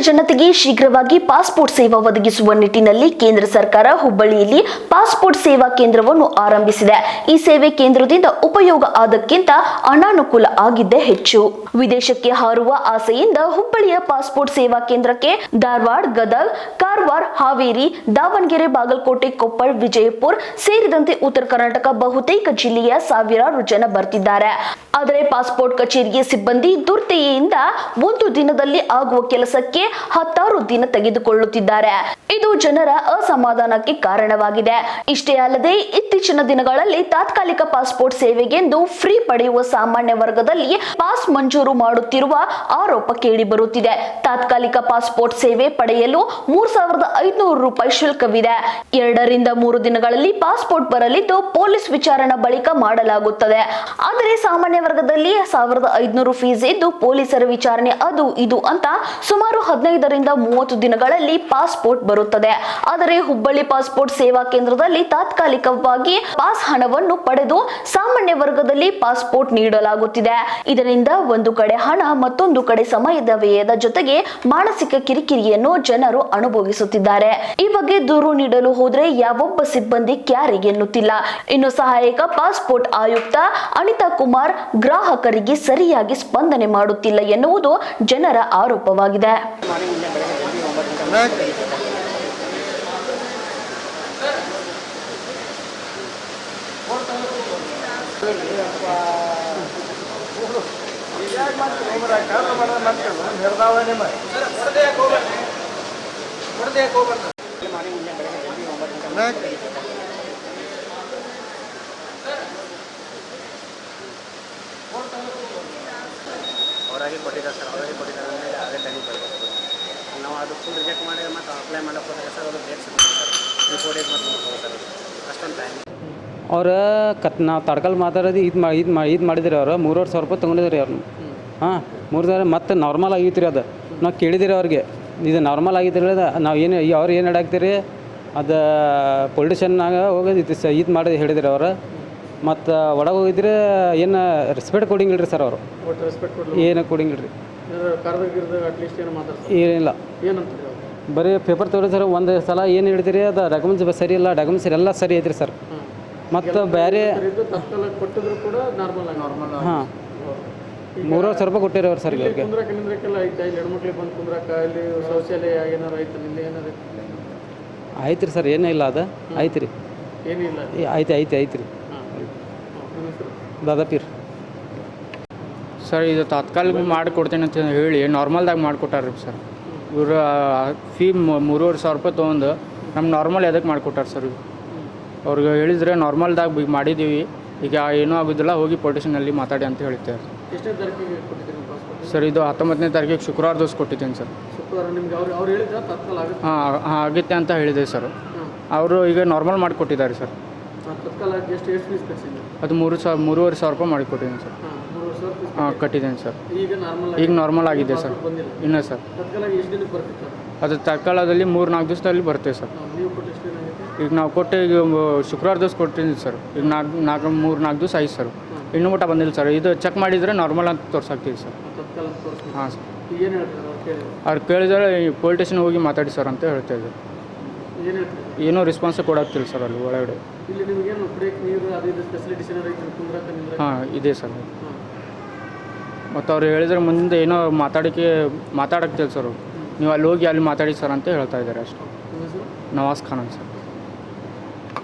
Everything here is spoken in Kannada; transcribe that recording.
ಜನತೆಗೆ ಶೀಘ್ರವಾಗಿ ಪಾಸ್ಪೋರ್ಟ್ ಸೇವಾ ಒದಗಿಸುವ ನಿಟ್ಟಿನಲ್ಲಿ ಕೇಂದ್ರ ಸರ್ಕಾರ ಹುಬ್ಬಳ್ಳಿಯಲ್ಲಿ ಪಾಸ್ಪೋರ್ಟ್ ಸೇವಾ ಕೇಂದ್ರವನ್ನು ಆರಂಭಿಸಿದೆ. ಈ ಸೇವೆ ಕೇಂದ್ರದಿಂದ ಉಪಯೋಗ ಆದಕ್ಕಿಂತ ಅನಾನುಕೂಲ ಆಗಿದ್ದೇ ಹೆಚ್ಚು. ವಿದೇಶಕ್ಕೆ ಹಾರುವ ಆಸೆಯಿಂದ ಹುಬ್ಬಳ್ಳಿಯ ಪಾಸ್ಪೋರ್ಟ್ ಸೇವಾ ಕೇಂದ್ರಕ್ಕೆ ಧಾರವಾಡ, ಗದಗ, ಕಾರವಾರ, ಹಾವೇರಿ, ದಾವಣಗೆರೆ, ಬಾಗಲಕೋಟೆ, ಕೊಪ್ಪಳ, ವಿಜಯಪುರ ಸೇರಿದಂತೆ ಉತ್ತರ ಕರ್ನಾಟಕ ಬಹುತೇಕ ಜಿಲ್ಲೆಯ ಸಾವಿರಾರು ಜನ ಬರ್ತಿದ್ದಾರೆ. ಆದರೆ ಪಾಸ್ಪೋರ್ಟ್ ಕಚೇರಿಗೆ ಸಿಬ್ಬಂದಿ ದುರ್ದಯೆಯಿಂದ ಒಂದು ದಿನದಲ್ಲಿ ಆಗುವ ಕೆಲಸಕ್ಕೆ 16 ದಿನ ತೆಗೆದುಕೊಳ್ಳುತ್ತಿದ್ದಾರೆ. ಇದು ಜನರ ಅಸಮಾಧಾನಕ್ಕೆ ಕಾರಣವಾಗಿದೆ. ಇಷ್ಟೇ ಅಲ್ಲದೆ ಇತ್ತೀಚಿನ ದಿನಗಳಲ್ಲಿ ತಾತ್ಕಾಲಿಕ ಪಾಸ್ಪೋರ್ಟ್ ಸೇವೆಗೆಂದು ಫ್ರೀ ಪಡೆಯುವ ಸಾಮಾನ್ಯ ವರ್ಗದಲ್ಲಿ ಪಾಸ್ ಮಂಜೂರು ಮಾಡುತ್ತಿರುವ ಆರೋಪ ಕೇಳಿ ಬರುತ್ತಿದೆ. ತಾತ್ಕಾಲಿಕ ಪಾಸ್ಪೋರ್ಟ್ ಸೇವೆ ಪಡೆಯಲು 3,500 ರೂಪಾಯಿ ಶುಲ್ಕವಿದೆ. 2 ರಿಂದ 3 ದಿನಗಳಲ್ಲಿ ಪಾಸ್ಪೋರ್ಟ್ ಬರಲಿದ್ದು ಪೊಲೀಸ್ ವಿಚಾರಣೆ ಬಳಿಕ ಮಾಡಲಾಗುತ್ತದೆ. ಆದರೆ ಸಾಮಾನ್ಯ ವರ್ಗದಲ್ಲಿ 1,500 ಫೀಸ್ ಇದ್ದು ಪೊಲೀಸರ ವಿಚಾರಣೆ ಅದು ಇದು ಅಂತ ಸುಮಾರು 15 ರಿಂದ 30 ದಿನಗಳಲ್ಲಿ ಪಾಸ್ಪೋರ್ಟ್ ಬರುತ್ತದೆ. ಆದರೆ ಹುಬ್ಬಳ್ಳಿ ಪಾಸ್ಪೋರ್ಟ್ ಸೇವಾ ಕೇಂದ್ರದಲ್ಲಿ ತಾತ್ಕಾಲಿಕವಾಗಿ ಪಾಸ್ ಹಣವನ್ನು ಪಡೆದು ಸಾಮಾನ್ಯ ವರ್ಗದಲ್ಲಿ ಪಾಸ್ಪೋರ್ಟ್ ನೀಡಲಾಗುತ್ತಿದೆ. ಇದರಿಂದ ಒಂದು ಕಡೆ ಹಣ, ಮತ್ತೊಂದು ಕಡೆ ಸಮಯದ ವ್ಯಯದ ಜೊತೆಗೆ ಮಾನಸಿಕ ಕಿರಿಕಿರಿಯನ್ನು ಜನರು ಅನುಭವಿಸುತ್ತಿದ್ದಾರೆ. ಈ ಬಗ್ಗೆ ದೂರು ನೀಡಲು ಹೋದ್ರೆ ಯಾವೊಬ್ಬ ಸಿಬ್ಬಂದಿ ಕ್ಯಾರಿ ಎನ್ನುತ್ತಿಲ್ಲ. ಇನ್ನು ಸಹಾಯಕ ಪಾಸ್ಪೋರ್ಟ್ ಆಯುಕ್ತ ಅನಿತಾ ಕುಮಾರ್ ಗ್ರಾಹಕರಿಗೆ ಸರಿಯಾಗಿ ಸ್ಪಂದನೆ ಮಾಡುತ್ತಿಲ್ಲ ಎನ್ನುವುದು ಜನರ ಆರೋಪವಾಗಿದೆ. ಅವರಾಗಿ ಕೊಟ್ಟಿದ್ದಾರೆ ಸರ್, ಅವರಾಗಿ ಕೊಟ್ಟಿದ್ದಾರೆ ಅಂದರೆ ಅದೇ ಟೈಮಿಗೆ ಬರಬೇಕು. ನಾವು ಅದು ಫುಲ್ ರಿಜೆಕ್ಟ್ ಮಾಡಿ ಮತ್ತು ಅಪ್ಲೈ ಮಾಡೋಕೆ ಹೋದಾಗ ಸರ್ ಅದು ಡೇಟ್ ಸಿಗುತ್ತೆ ಸರ್. 3-4 ಡೇಸ್ ಮತ್ತೆ ಸರ್ ಅಷ್ಟೊಂದು ಟೈಮ್ ಅವ್ರು ನಾವು ತಡ್ಕಲ್ ಮಾತಾಡೋದು ಇದು ಮಾಡಿದ್ರಿ ಅವ್ರು 3,500 ರೂಪಾಯಿ ತೊಗೊಂಡಿದ್ರಿ ಅವ್ರನ್ನ. ಹಾಂ 3,000 ಮತ್ತು ನಾರ್ಮಲ್ ಆಗಿತ್ತು ರೀ. ಅದು ನಾವು ಕೇಳಿದಿರಿ ಅವ್ರಿಗೆ, ಇದು ನಾರ್ಮಲ್ ಆಗಿದ್ರಿ. ನಾವು ಏನು ಅವ್ರು ಏನು ಹೇಳಾಕ್ತೀರಿ ಅದು ಪೊಲಿಟಿಷನ್ನಾಗ ಹೋಗಿ ಇದು ಮಾಡಿ ಹೇಳಿದ್ರಿ ಅವ್ರು. ಮತ್ತು ಒಳಗೆ ಹೋಗಿದ್ರೆ ಏನು ರೆಸ್ಪೆಕ್ಟ್ ಕೊಡಂಗಿಲ್ಲ ರೀ ಸರ್. ಅವರು ಏನು ಕೊಡಂಗಿಲ್ಲ ರೀ. ಏನಿಲ್ಲ, ಬರೀ ಪೇಪರ್ ತಗೊಳ್ಳಿ ಸರ್. ಒಂದು ಸಲ ಏನು ಹೇಳ್ತೀರಿ ಅದು ಡಾಕ್ಯುಮೆಂಟ್ಸ್ ಸರಿ ಇಲ್ಲ, ಡಾಕ್ಯುಮೆಂಟ್ಸ್ ಎಲ್ಲ ಸರಿ ಐತ್ರಿ ಸರ್. ಮತ್ತು ಬೇರೆ ಹಾಂ 3,000 ರೂಪಾಯಿ ಕೊಟ್ಟಿರಿ ಅವ್ರು ಸರ್. ಇವ್ರಿಗೆ ಆಯ್ತು ರೀ ಸರ್, ಏನೂ ಇಲ್ಲ. ಅದು ಆಯ್ತು ರೀ, ಐತಿ ರೀ. ದಾದಾಪೀರ್ ಸರ್, ಇದು ತಾತ್ಕಾಲಿಕ ಮಾಡಿಕೊಡ್ತೇನೆ ಅಂತ ಹೇಳಿ ನಾರ್ಮಲ್ದಾಗ ಮಾಡಿಕೊಟ್ಟಾರ ಸರ್. ಇವರು ಫೀ 3,500 ರೂಪಾಯಿ ತೊಗೊಂಡು ನಮ್ಮ ನಾರ್ಮಲ್ ಎದಕ್ಕೆ ಮಾಡಿಕೊಟ್ಟಾರ ಸರ್. ಅವ್ರಿಗೆ ಹೇಳಿದರೆ ನಾರ್ಮಲ್ದಾಗ ಮಾಡಿದ್ದೀವಿ, ಈಗ ಏನೂ ಆಗೋದಿಲ್ಲ, ಹೋಗಿ ಪೊಲಿಟಿಷನಲ್ಲಿ ಮಾತಾಡಿ ಅಂತ ಹೇಳ್ತೇವೆ ಸರ್. ಇದು 19ನೇ ತಾರೀಕಿಗೆ ಶುಕ್ರವಾರ ದಿವಸ ಕೊಟ್ಟಿದ್ದೀನಿ ಸರ್. ಹಾಂ ಆಗುತ್ತೆ ಅಂತ ಹೇಳಿದೆ ಸರ್. ಅವರು ಈಗ ನಾರ್ಮಲ್ ಮಾಡಿಕೊಟ್ಟಿದ್ದಾರೆ ಸರ್. ಅದು 3,500 ರೂಪಾಯಿ ಮಾಡಿಕೊಟ್ಟಿದ್ದೀನಿ ಸರ್. ಹಾಂ ಕಟ್ಟಿದ್ದೀನಿ ಸರ್. ಈಗ ನಾರ್ಮಲ್ ಆಗಿದೆ ಸರ್. ಇನ್ನೂ ಸರ್ ಅದು ತತ್ಕಾಲದಲ್ಲಿ 3-4 ದಿವಸದಲ್ಲಿ ಬರ್ತೇವೆ ಸರ್. ಈಗ ನಾವು ಕೊಟ್ಟು ಈಗ ಶುಕ್ರವಾರ ದಿವಸ ಕೊಟ್ಟಿದ್ದೀನಿ ಸರ್. ಈಗ 3-4 ದಿವಸ ಆಯ್ತು ಸರ್. ಇನ್ನೂ ಊಟ ಬಂದಿಲ್ಲ ಸರ್. ಇದು ಚೆಕ್ ಮಾಡಿದರೆ ನಾರ್ಮಲ್ ಅಂತ ತೋರ್ಸಾಕ್ತೀವಿ ಸರ್. ಹಾಂ ಸರ್. ಅವ್ರು ಕೇಳಿದರೆ ಪೊಲಿಟಿಷನ್ ಹೋಗಿ ಮಾತಾಡಿ ಸರ್ ಅಂತ ಹೇಳ್ತಾ ಇದ್ದಾರೆ. ಏನೂ ರೆಸ್ಪಾನ್ಸ್ ಕೊಡಾಗ್ತಿಲ್ಲ ಸರ್ ಅಲ್ಲಿ ಒಳಗಡೆ. ಹಾಂ ಇದೆ ಸರ್. ಮತ್ತು ಅವ್ರು ಹೇಳಿದ್ರೆ ಮುಂದೆ ಏನೋ ಮಾತಾಡೋಕ್ತಿಲ್ಲ ಸರ್. ನೀವು ಅಲ್ಲಿ ಹೋಗಿ ಅಲ್ಲಿ ಮಾತಾಡಿ ಸರ್ ಅಂತ ಹೇಳ್ತಾ ಇದ್ದಾರೆ ಅಷ್ಟೇ. ನವಾಜ್ ಖಾನ್ ಸರ್.